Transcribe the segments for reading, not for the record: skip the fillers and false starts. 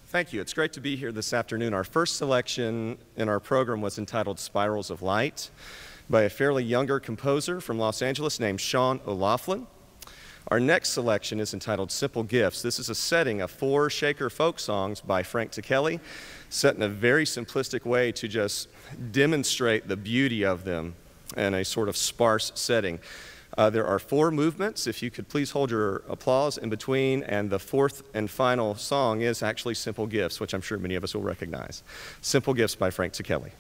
Thank you. It's great to be here this afternoon. Our first selection in our program was entitled Spirals of Light by a fairly younger composer from Los Angeles named Sean O'Laughlin. Our next selection is entitled Simple Gifts. This is a setting of 4 Shaker folk songs by Frank Kelly, set in a very simplistic way to just demonstrate the beauty of them in a sort of sparse setting. There are 4 movements. If you could please hold your applause in between, and the 4th and final song is actually Simple Gifts, which I'm sure many of us will recognize. Simple Gifts by Frank Kelly.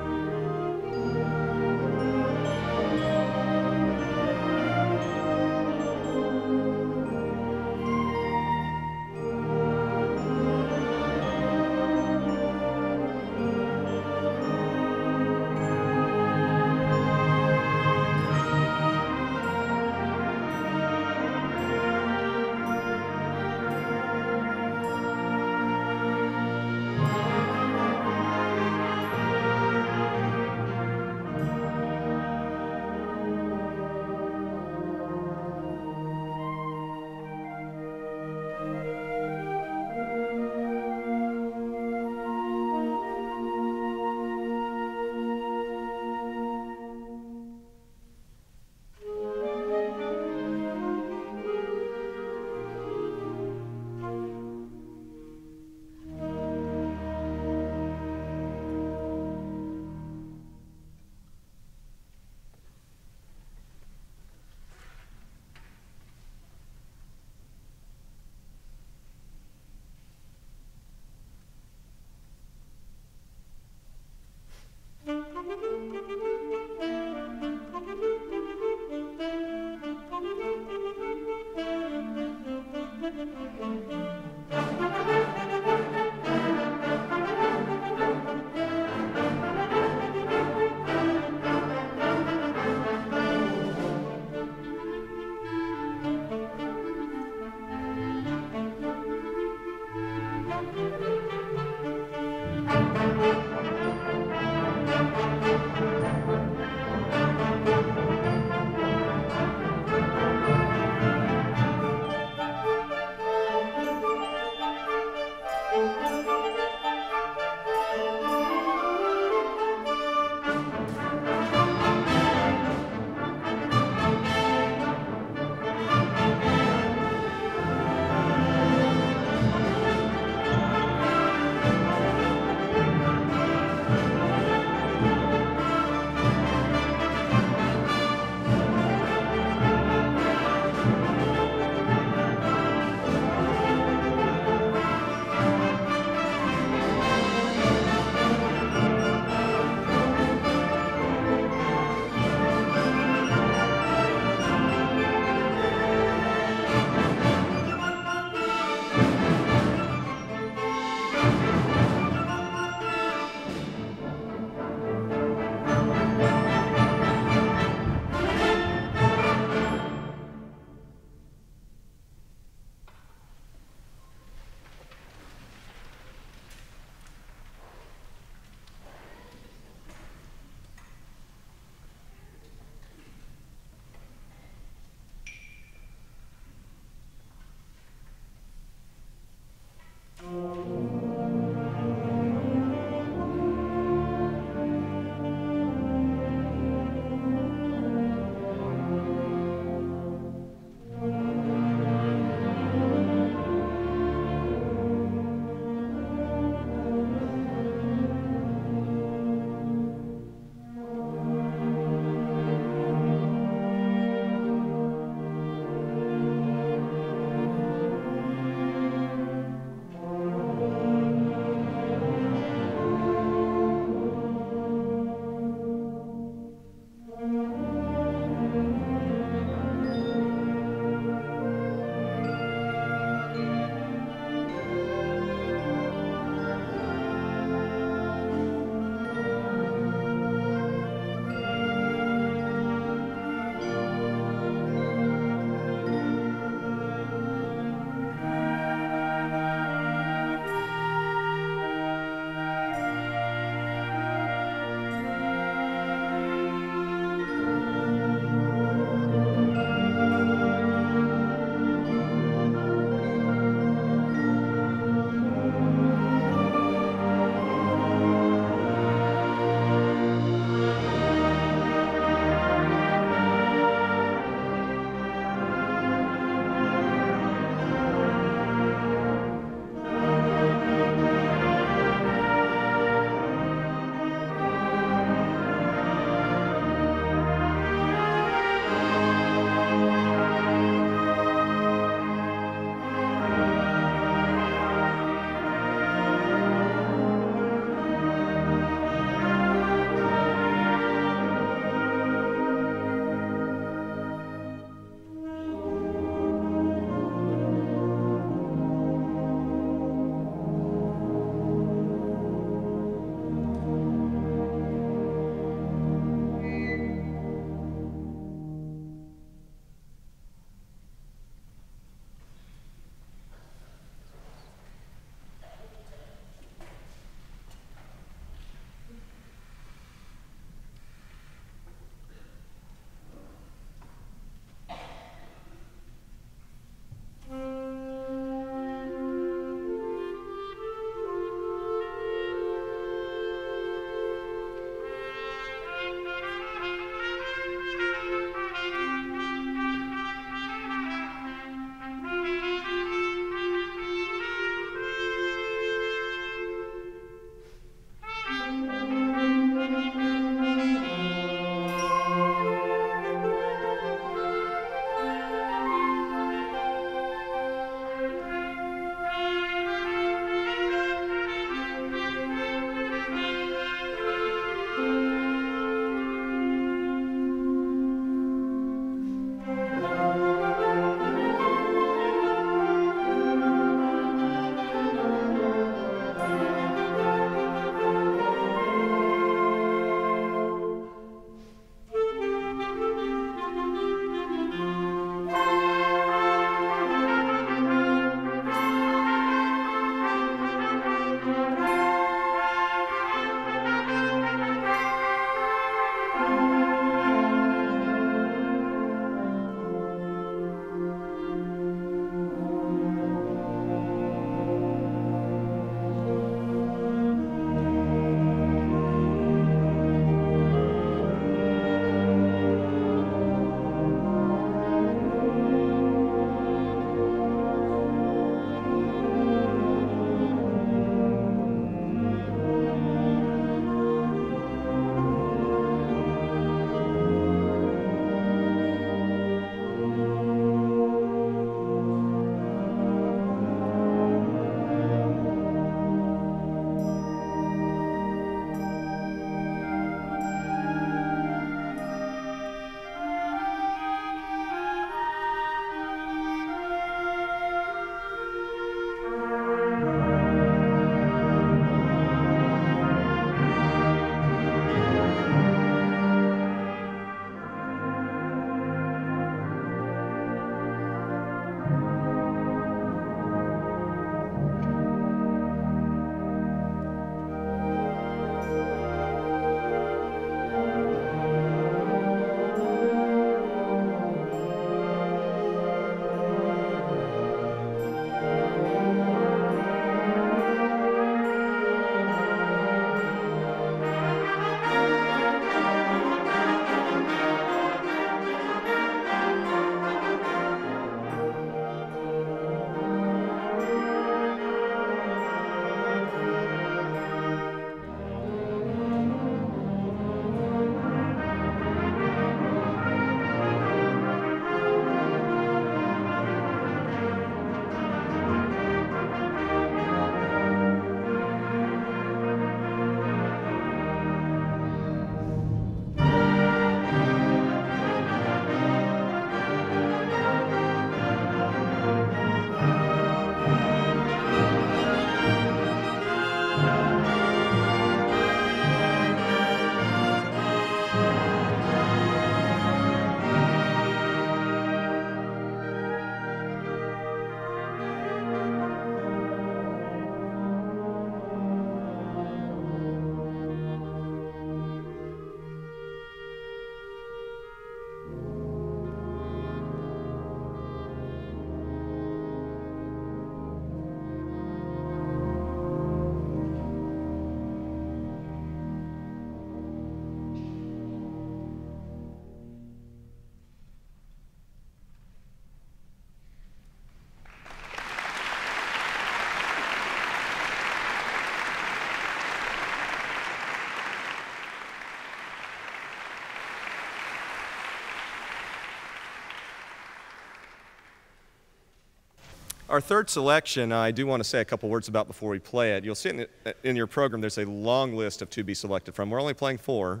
Our third selection, I do want to say a couple words about before we play it. You'll see in your program there's a long list of to be selected from. We're only playing 4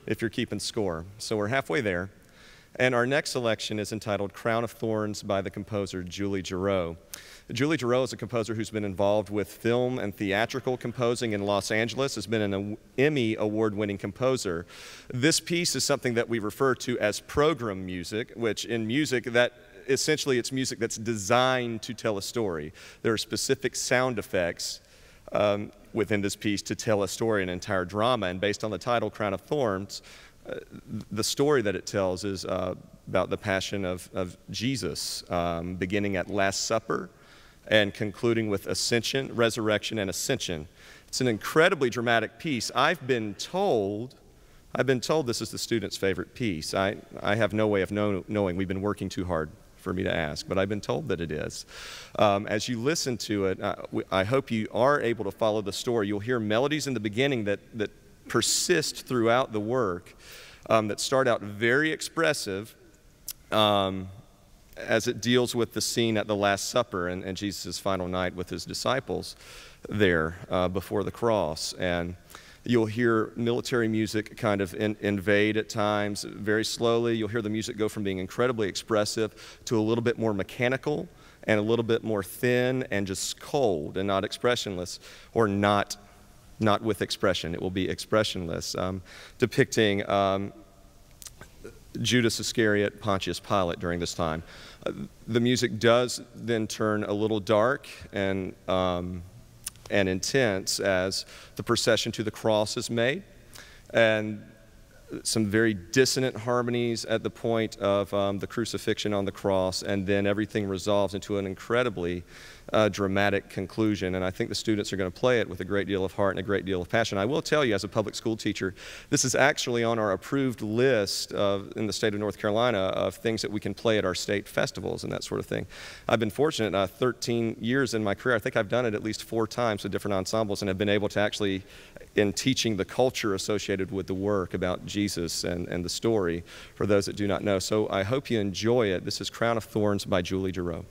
if you're keeping score, so we're halfway there. And our next selection is entitled Crown of Thorns by the composer Julie Giroux. Julie Giroux is a composer who's been involved with film and theatrical composing in Los Angeles, has been an Emmy award-winning composer. This piece is something that we refer to as program music, which in music, that essentially it's music that's designed to tell a story. There are specific sound effects within this piece to tell a story, an entire drama, and based on the title, Crown of Thorns, the story that it tells is about the passion of Jesus, beginning at Last Supper and concluding with ascension, resurrection, and ascension. It's an incredibly dramatic piece. I've been told this is the student's favorite piece. I have no way of knowing. We've been working too hard for me to ask, but I've been told that it is. As you listen to it, I hope you are able to follow the story. You'll hear melodies in the beginning that persist throughout the work, that start out very expressive as it deals with the scene at the Last Supper and Jesus' final night with his disciples there before the cross. And you'll hear military music kind of invade at times very slowly. You'll hear the music go from being incredibly expressive to a little bit more mechanical and a little bit more thin and just cold and not expressionless, or not with expression. It will be expressionless, depicting Judas Iscariot, Pontius Pilate during this time. The music does then turn a little dark and intense as the procession to the cross is made, and some very dissonant harmonies at the point of the crucifixion on the cross, and then everything resolves into an incredibly dramatic conclusion. And I think the students are going to play it with a great deal of heart and a great deal of passion. I will tell you, as a public school teacher, this is actually on our approved list in the state of North Carolina of things that we can play at our state festivals and that sort of thing. I've been fortunate, 13 years in my career, I think I've done it at least 4 times with different ensembles, and have been able to actually, in teaching the culture associated with the work about Jesus and the story, for those that do not know. So I hope you enjoy it. This is Crown of Thorns by Julie Giroux.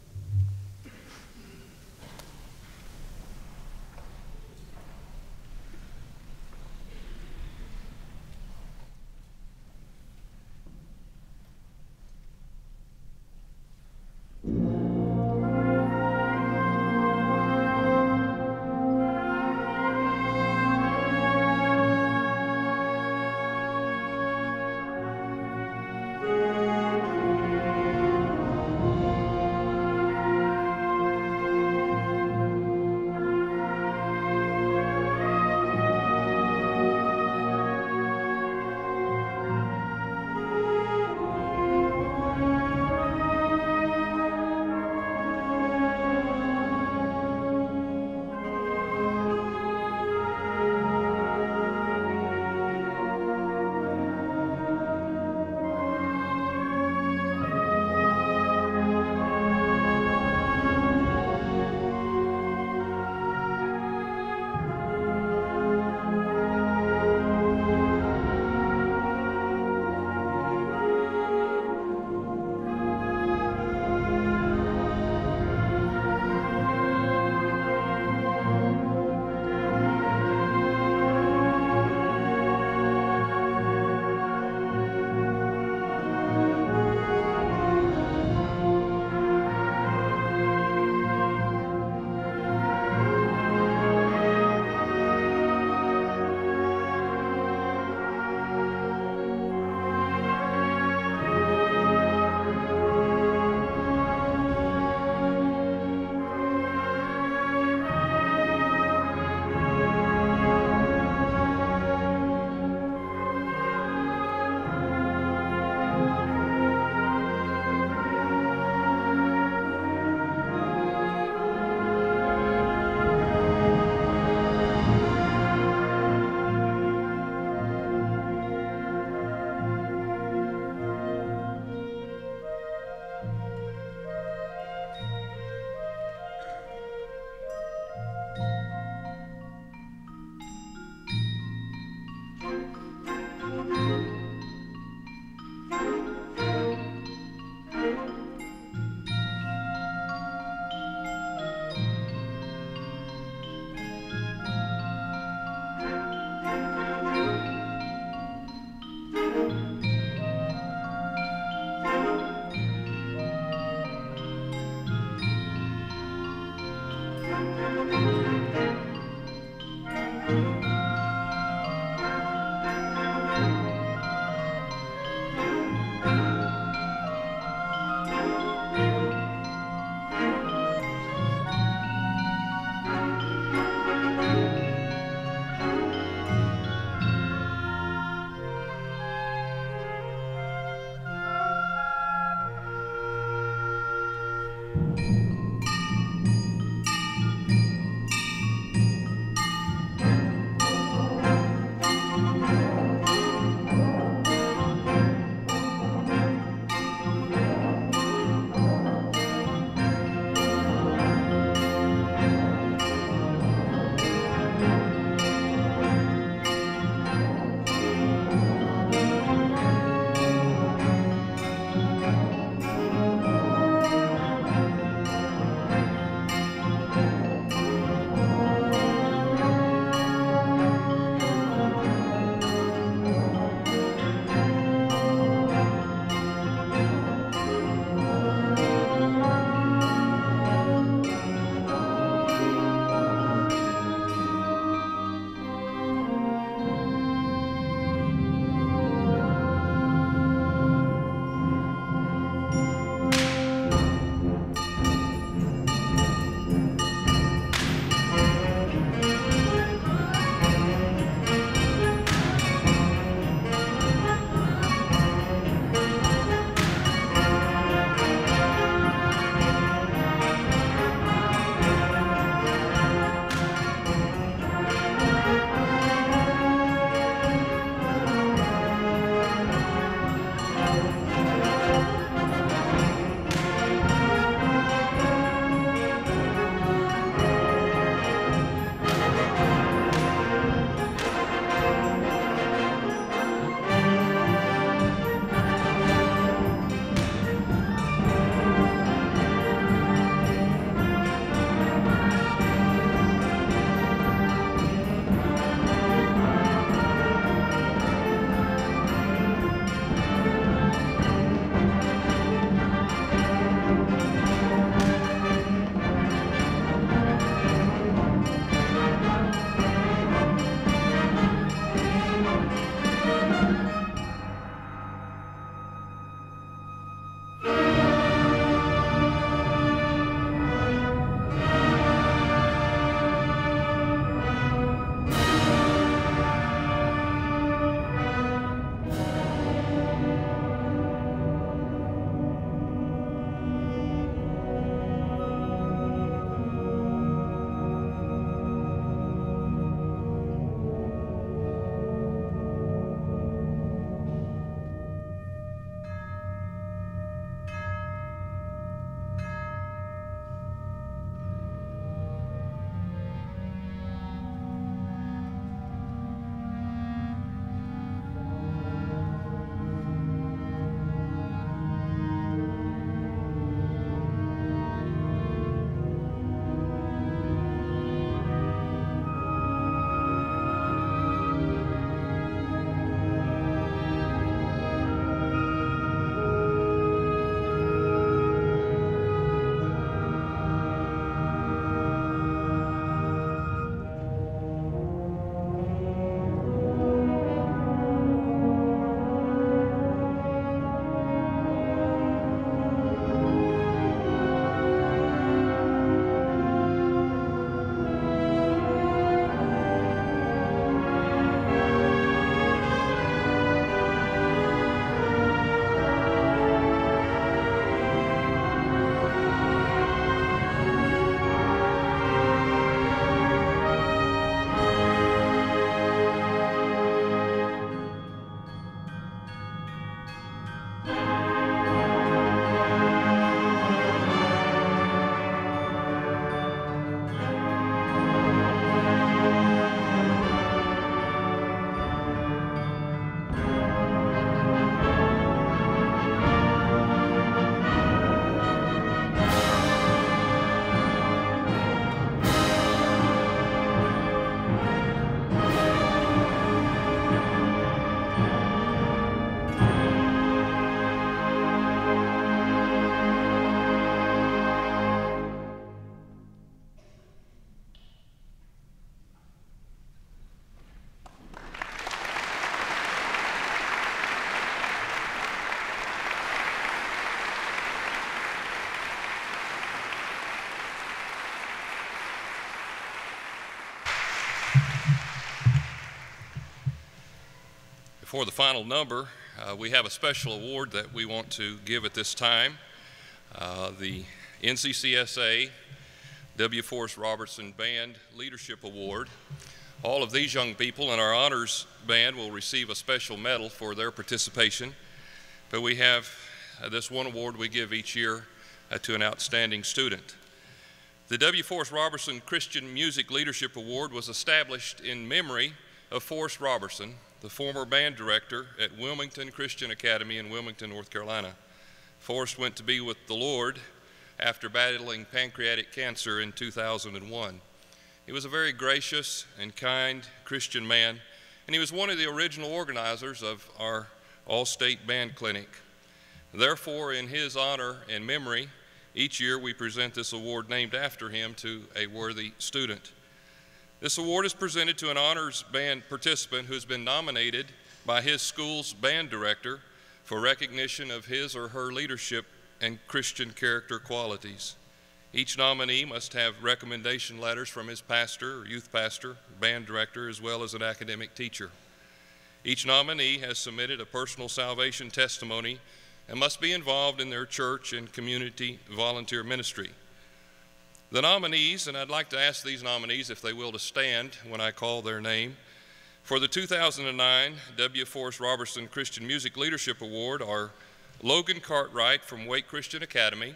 For the final number, we have a special award that we want to give at this time, the NCCSA W. Forrest Robertson Band Leadership Award. All of these young people in our honors band will receive a special medal for their participation, but we have this one award we give each year to an outstanding student. The W. Forrest Robertson Christian Music Leadership Award was established in memory of Forrest Robertson, the former band director at Wilmington Christian Academy in Wilmington, North Carolina. Forrest went to be with the Lord after battling pancreatic cancer in 2001. He was a very gracious and kind Christian man, and he was one of the original organizers of our all-state band clinic. Therefore, in his honor and memory, each year we present this award named after him to a worthy student. This award is presented to an honors band participant who has been nominated by his school's band director for recognition of his or her leadership and Christian character qualities. Each nominee must have recommendation letters from his pastor or youth pastor, band director, as well as an academic teacher. Each nominee has submitted a personal salvation testimony and must be involved in their church and community volunteer ministry. The nominees, and I'd like to ask these nominees if they will to stand when I call their name, for the 2009 W. Forrest Robertson Christian Music Leadership Award are Logan Cartwright from Wake Christian Academy,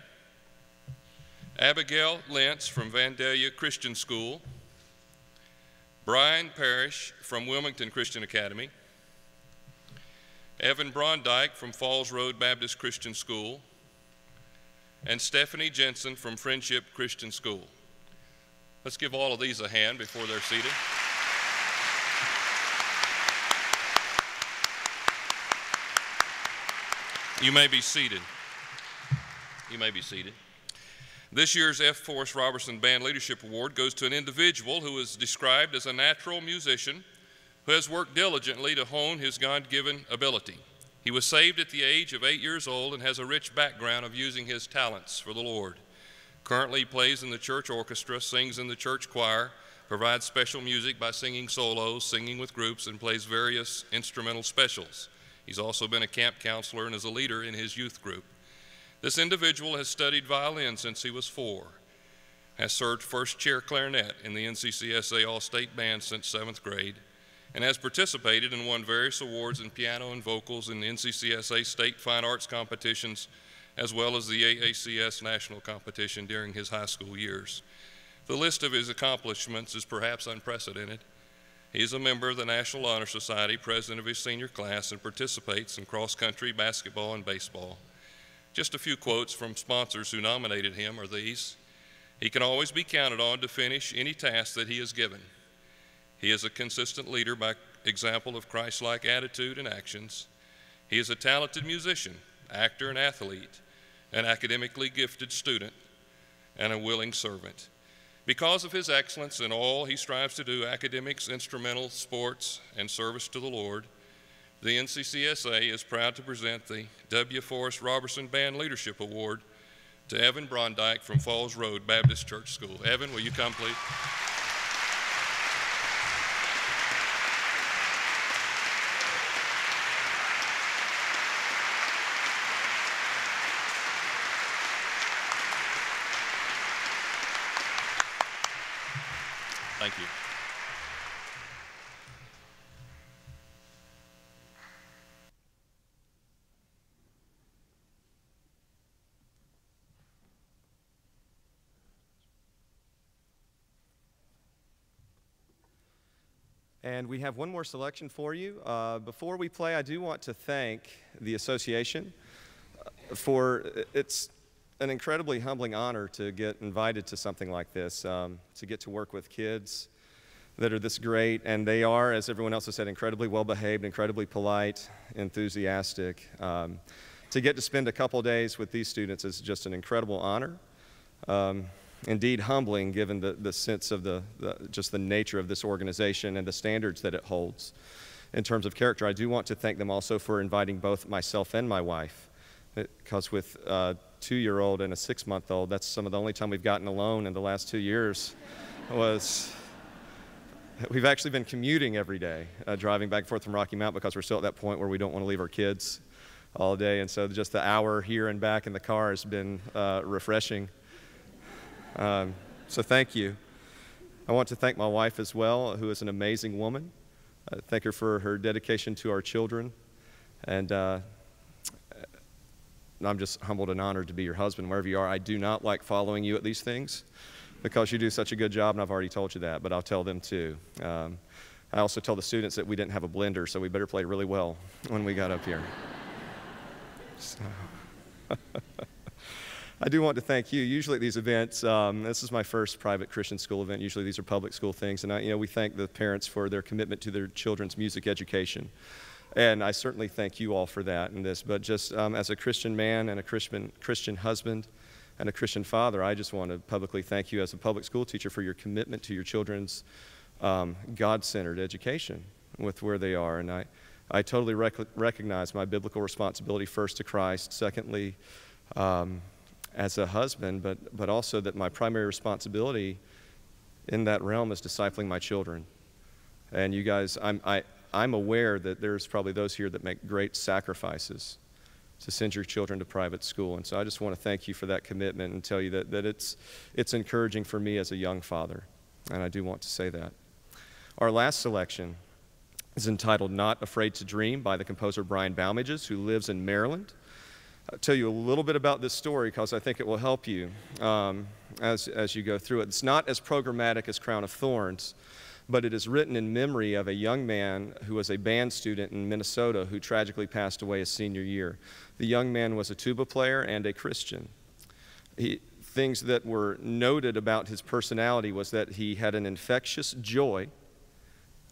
Abigail Lentz from Vandalia Christian School, Brian Parrish from Wilmington Christian Academy, Evan Brondike from Falls Road Baptist Christian School, and Stephanie Jensen from Friendship Christian School. Let's give all of these a hand before they're seated. You may be seated. You may be seated. This year's F. Forrest Robertson Band Leadership Award goes to an individual who is described as a natural musician who has worked diligently to hone his God-given ability. He was saved at the age of 8 years old and has a rich background of using his talents for the Lord. Currently, he plays in the church orchestra, sings in the church choir, provides special music by singing solos, singing with groups, and plays various instrumental specials. He's also been a camp counselor and is a leader in his youth group. This individual has studied violin since he was 4, has served first chair clarinet in the NCCSA All-State Band since 7th grade, and has participated and won various awards in piano and vocals in the NCCSA State Fine Arts competitions, as well as the AACS National Competition during his high school years. The list of his accomplishments is perhaps unprecedented. He is a member of the National Honor Society, president of his senior class, and participates in cross-country, basketball, and baseball. Just a few quotes from sponsors who nominated him are these: "He can always be counted on to finish any task that he is given. He is a consistent leader by example of Christ-like attitude and actions. He is a talented musician, actor, and athlete, an academically gifted student, and a willing servant. Because of his excellence in all he strives to do, academics, instrumental, sports, and service to the Lord, the NCCSA is proud to present the W. Forrest Robertson Band Leadership Award to Evan Brondike from Falls Road Baptist Church School." Evan, will you come, please? Thank you. And we have one more selection for you. Before we play, I do want to thank the association for it's an incredibly humbling honor to get invited to something like this, to get to work with kids that are this great, and they are, as everyone else has said, incredibly well-behaved, incredibly polite, enthusiastic. To get to spend a couple days with these students is just an incredible honor. Indeed humbling, given the sense of just the nature of this organization and the standards that it holds in terms of character. I do want to thank them also for inviting both myself and my wife, because with a 2-year-old and a 6-month-old, that's some of the only time we've gotten alone in the last 2 years. Was We've actually been commuting every day, driving back and forth from Rocky Mount because we're still at that point where we don't want to leave our kids all day. And so just the hour here and back in the car has been refreshing. So thank you. I want to thank my wife as well, who is an amazing woman. Thank her for her dedication to our children. And I'm just humbled and honored to be your husband wherever you are. I do not like following you at these things because you do such a good job, and I've already told you that, but I'll tell them too. I also tell the students that we didn't have a blender, so we better play really well when we got up here. So. I do want to thank you. Usually at these events, this is my first private Christian school event. Usually these are public school things, and we thank the parents for their commitment to their children's music education. And I certainly thank you all for that in this. But just as a Christian man and a Christian husband and a Christian father, I just want to publicly thank you as a public school teacher for your commitment to your children's God-centered education with where they are. And I totally recognize my biblical responsibility, first to Christ, secondly as a husband, but also that my primary responsibility in that realm is discipling my children. And you guys, I'm aware that there's probably those here that make great sacrifices to send your children to private school. And so I just want to thank you for that commitment and tell you that it's encouraging for me as a young father. And I do want to say that. Our last selection is entitled Not Afraid to Dream by the composer Brian Baumages, who lives in Maryland. I'll tell you a little bit about this story because I think it will help you as you go through it. It's not as programmatic as Crown of Thorns, but it is written in memory of a young man who was a band student in Minnesota who tragically passed away his senior year. The young man was a tuba player and a Christian. Things that were noted about his personality was that he had an infectious joy,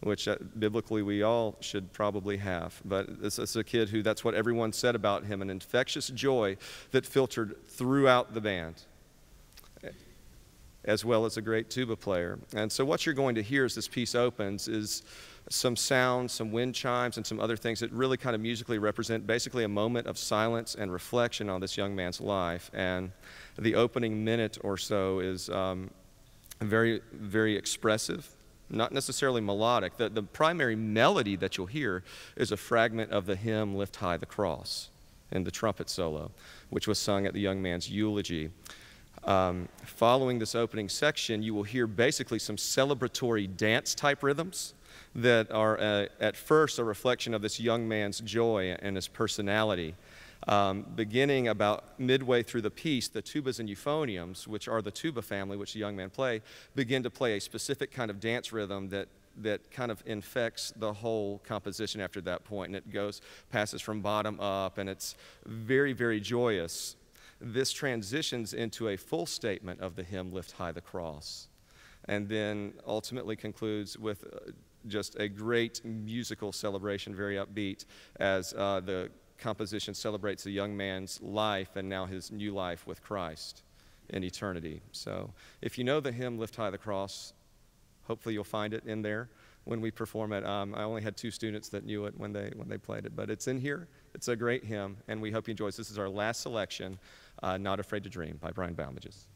which biblically we all should probably have. But this is a kid who, that's what everyone said about him, an infectious joy that filtered throughout the band, as well as a great tuba player. And so what you're going to hear as this piece opens is some sounds, some wind chimes, and some other things that really kind of musically represent basically a moment of silence and reflection on this young man's life. And the opening minute or so is very, very expressive, not necessarily melodic. The primary melody that you'll hear is a fragment of the hymn Lift High the Cross in the trumpet solo, which was sung at the young man's eulogy. Following this opening section, you will hear basically some celebratory dance-type rhythms that are at first a reflection of this young man's joy and his personality. Beginning about midway through the piece, the tubas and euphoniums, which are the tuba family, which the young man play, begin to play a specific kind of dance rhythm that kind of infects the whole composition after that point, and it passes from bottom up, and it's very, very joyous. This transitions into a full statement of the hymn, Lift High the Cross, and then ultimately concludes with just a great musical celebration, very upbeat, as the composition celebrates the young man's life and now his new life with Christ in eternity. So if you know the hymn, Lift High the Cross, hopefully you'll find it in there when we perform it. I only had 2 students that knew it when they played it, but it's in here. It's a great hymn, and we hope you enjoy it. This is our last selection, Not Afraid to Dream by Brian Baumages.